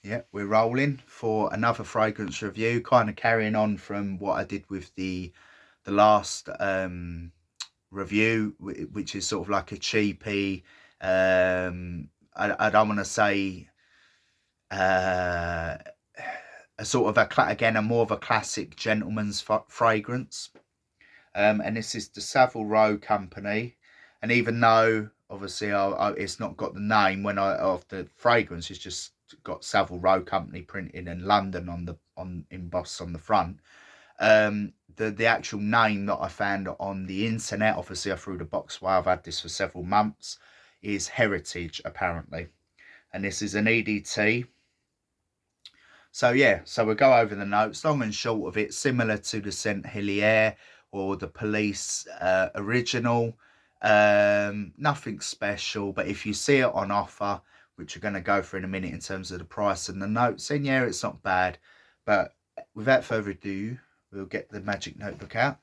Yeah, we're rolling for another fragrance review, kind of carrying on from what I did with the last review, which is sort of like a cheapy, I don't want to say a sort of a more of a classic gentleman's fragrance. And this is the Savile Row Company. And even though obviously it's not got the name of the fragrance, it's just got Savile Row Company printed in London on embossed on the front. The actual name that I found on the internet, obviously I threw the box away, I've had this for several months, is Heritage apparently. And this is an EDT. So yeah, so we'll go over the notes. Long and short of it, similar to the Saint Helier or the Police original. Nothing special, but if you see it on offer, which we're going to go through in a minute in terms of the price and the notes, then yeah, it's not bad. But without further ado, we'll get the magic notebook out.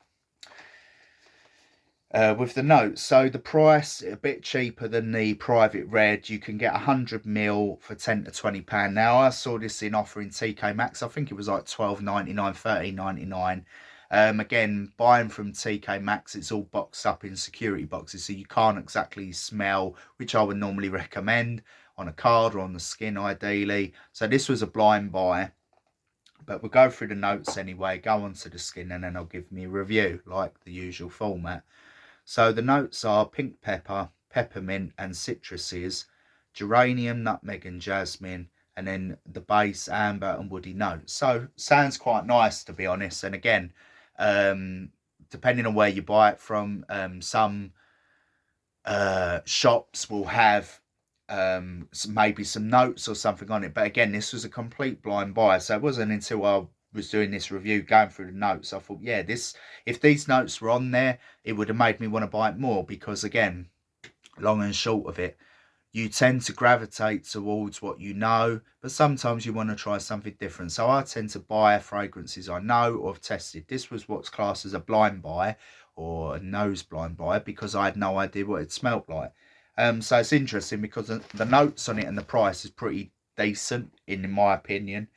With the notes, so the price a bit cheaper than the private red. You can get 100ml for £10 to £20. Now I saw this in offer in TK Maxx. I think it was like £12.99, £13.99. Again, buying from TK Maxx, it's all boxed up in security boxes, so you can't exactly smell, which I would normally recommend on a card or on the skin ideally. So this was a blind buy, but we'll go through the notes anyway, go on to the skin, and then I'll give me a review like the usual format. So the notes are pink pepper, peppermint and citruses, geranium, nutmeg and jasmine, and then the base amber and woody notes. So sounds quite nice, to be honest. And again, depending on where you buy it from, some shops will have maybe some notes or something on it. But again, this was a complete blind buy. So it wasn't until I was doing this review, going through the notes, I thought, yeah, if these notes were on there, it would have made me want to buy it more, because again, long and short of it, you tend to gravitate towards what you know, but sometimes you want to try something different. So I tend to buy fragrances I know or have tested. This was what's classed as a blind buy or a nose blind buy, because I had no idea what it smelled like. So it's interesting because the notes on it and the price is pretty decent in my opinion.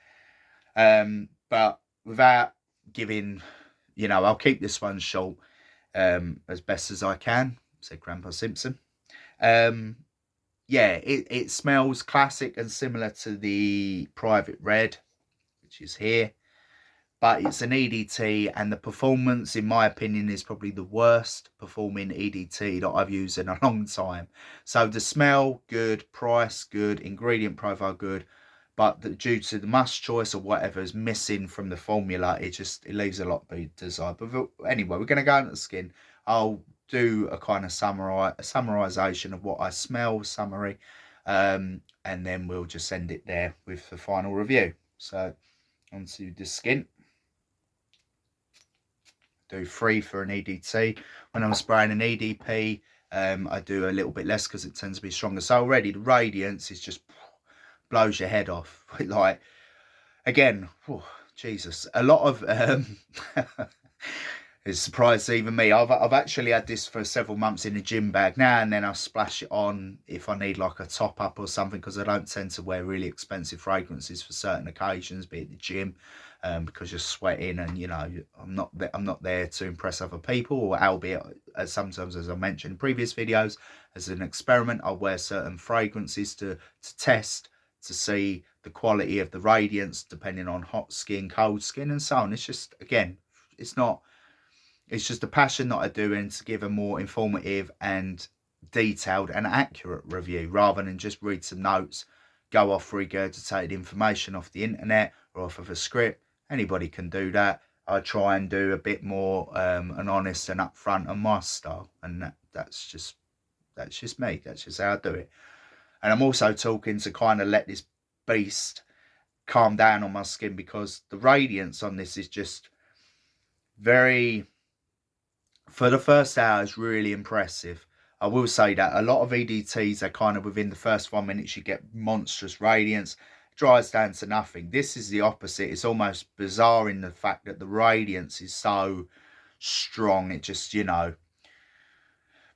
But without giving, I'll keep this one short as best as I can, said Grandpa Simpson. Yeah, it smells classic and similar to the Private Red, which is here. But it's an EDT, and the performance, in my opinion, is probably the worst performing EDT that I've used in a long time. So the smell, good. Price, good. Ingredient profile, good. But due to the must choice or whatever is missing from the formula, it leaves a lot to be desired. But anyway, we're going to go into the skin. I'll do a kind of summarization of what I smell, summary, and then we'll just end it there with the final review. So onto the skin. Do 3 for an EDT. When I'm spraying an EDP, I do a little bit less because it tends to be stronger. So already the radiance is just blows your head off. Like, again, Jesus, a lot of it's surprised even me. I've actually had this for several months in a gym bag now, and then I splash it on if I need like a top up or something, because I don't tend to wear really expensive fragrances for certain occasions, be it the gym, because you're sweating, and I'm not there to impress other people, or albeit sometimes, as I mentioned in previous videos, as an experiment, I'll wear certain fragrances to test, to see the quality of the radiance depending on hot skin, cold skin, and so on. It's just, again, it's just a passion that I do, and to give a more informative and detailed and accurate review, rather than just read some notes, go off regurgitated information off the internet or off of a script. Anybody can do that. I try and do a bit more an honest and upfront on my style, and that's just me. That's just how I do it. And I'm also talking to kind of let this beast calm down on my skin, because the radiance on this is just very, for the first hour, is really impressive. I will say that a lot of EDTs are kind of within the first 1 minute you get monstrous radiance, dries down to nothing. This is the opposite. It's almost bizarre in the fact that the radiance is so strong. It just,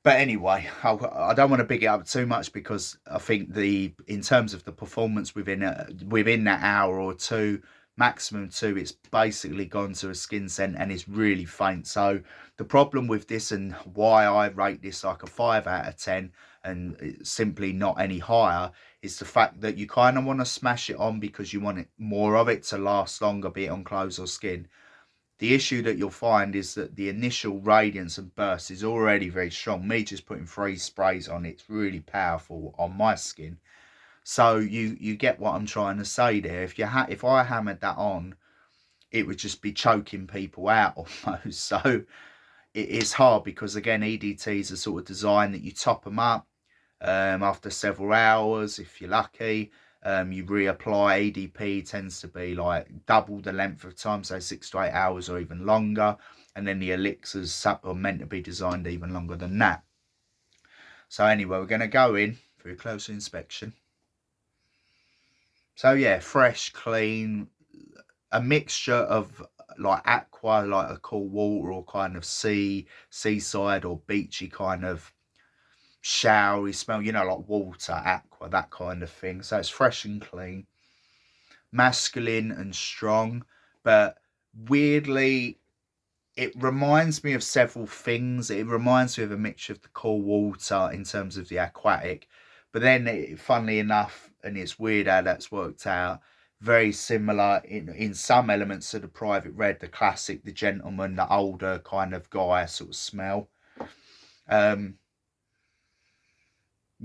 But anyway, I don't want to big it up too much, because I think in terms of the performance within that hour or two, maximum two, it's basically gone to a skin scent and it's really faint. So the problem with this, and why I rate this like a 5 out of 10 and simply not any higher, is the fact that you kind of want to smash it on because you want more of it to last longer, be it on clothes or skin. The issue that you'll find is that the initial radiance and burst is already very strong. Me just putting 3 sprays on, it's really powerful on my skin. So you get what I'm trying to say there. If I hammered that on, it would just be choking people out almost. So it's hard, because again, EDTs are sort of designed that you top them up after several hours if you're lucky. You reapply. EDP tends to be like double the length of time, so 6 to 8 hours or even longer. And then the elixirs are meant to be designed even longer than that. So anyway, we're going to go in for a closer inspection. So yeah, fresh, clean, a mixture of like aqua, like a cool water, or kind of seaside or beachy kind of showery smell, like water, aqua, that kind of thing. So it's fresh and clean, masculine and strong, but weirdly, it reminds me of several things. It reminds me of a mixture of the cool water in terms of the aquatic, but then funnily enough, and it's weird how that's worked out, very similar in some elements to the private red, the classic, the gentleman, the older kind of guy sort of smell.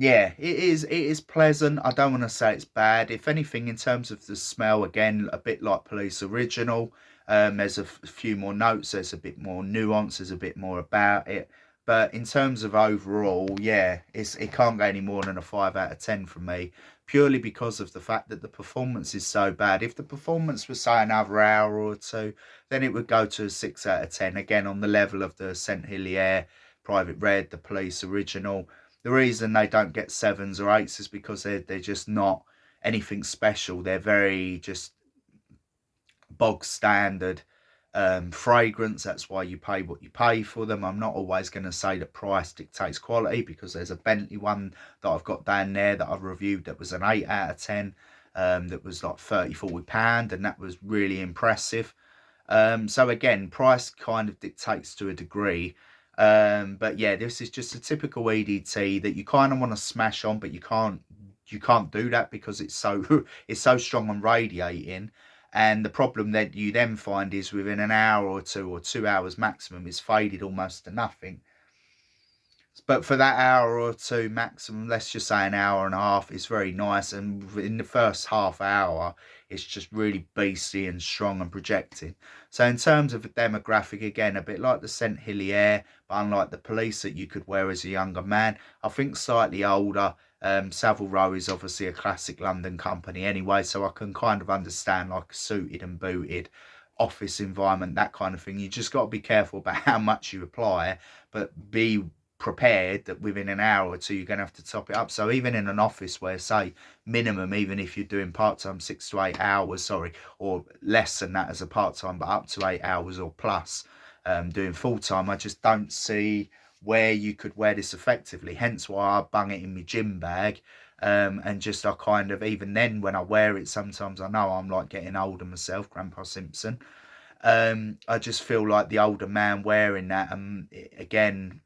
Yeah, it is pleasant. I don't want to say it's bad. If anything, in terms of the smell, again, a bit like Police Original. There's a few more notes. There's a bit more nuance. There's a bit more about it. But in terms of overall, yeah, it can't go any more than a 5 out of 10 from me, purely because of the fact that the performance is so bad. If the performance was, say, another hour or two, then it would go to a 6 out of 10. Again, on the level of the Saint Hilaire Private Red, the Police Original. The reason they don't get 7s or 8s is because they're just not anything special. They're very just bog standard fragrance. That's why you pay what you pay for them. I'm not always going to say that price dictates quality, because there's a Bentley one that I've got down there that I've reviewed that was an 8 out of 10, that was like £30-40, and that was really impressive. So again, price kind of dictates to a degree. But yeah, this is just a typical EDT that you kind of want to smash on, but you can't do that because it's so it's so strong on radiating. And the problem that you then find is within an hour or 2 hours maximum, it's faded almost to nothing. But for that hour or two maximum, let's just say an hour and a half, it's very nice. And in the first half hour, it's just really beastly and strong and projecting. So in terms of a demographic, again, a bit like the Saint Hilaire, but unlike the Police that you could wear as a younger man, I think slightly older. Savile is obviously a classic London company anyway, so I can kind of understand like a suited and booted office environment, that kind of thing. You just got to be careful about how much you apply, but be prepared that within an hour or two you're going to have to top it up. So even in an office where, say, minimum, even if you're doing part-time 6 to 8 hours, sorry, or less than that as a part-time, but up to 8 hours or plus, doing full-time, I just don't see where you could wear this effectively. Hence why I bung it in my gym bag. And just I kind of, even then when I wear it, sometimes I know I'm like getting older myself, Grandpa Simpson. I just feel like the older man wearing that, and again,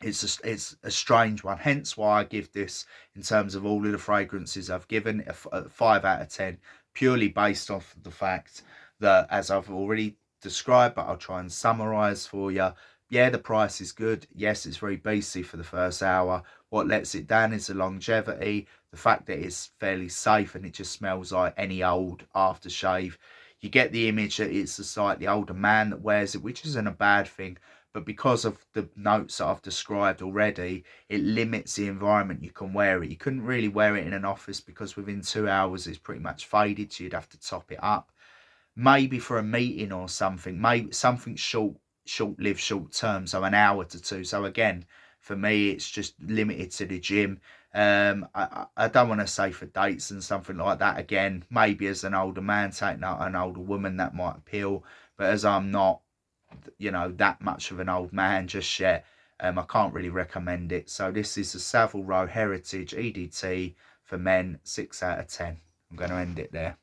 it's a strange one. Hence why I give this, in terms of all of the fragrances I've given, a 5 out of 10, purely based off of the fact that, as I've already described, but I'll try and summarize for you. Yeah, the price is good. Yes, it's very beastly for the first hour. What lets it down is the longevity, the fact that it's fairly safe and it just smells like any old aftershave. You get the image that it's a slightly older man that wears it, which isn't a bad thing. But because of the notes that I've described already, it limits the environment you can wear it. You couldn't really wear it in an office because within 2 hours it's pretty much faded, so you'd have to top it up. Maybe for a meeting or something, maybe something short-lived, short-term, so an hour to two. So again, for me, it's just limited to the gym. I don't want to say for dates and something like that. Again, maybe as an older man taking out an older woman, that might appeal. But as I'm not, that much of an old man just yet, I can't really recommend it. So this is the Savile Row Heritage EDT for men, 6 out of 10. I'm going to end it there.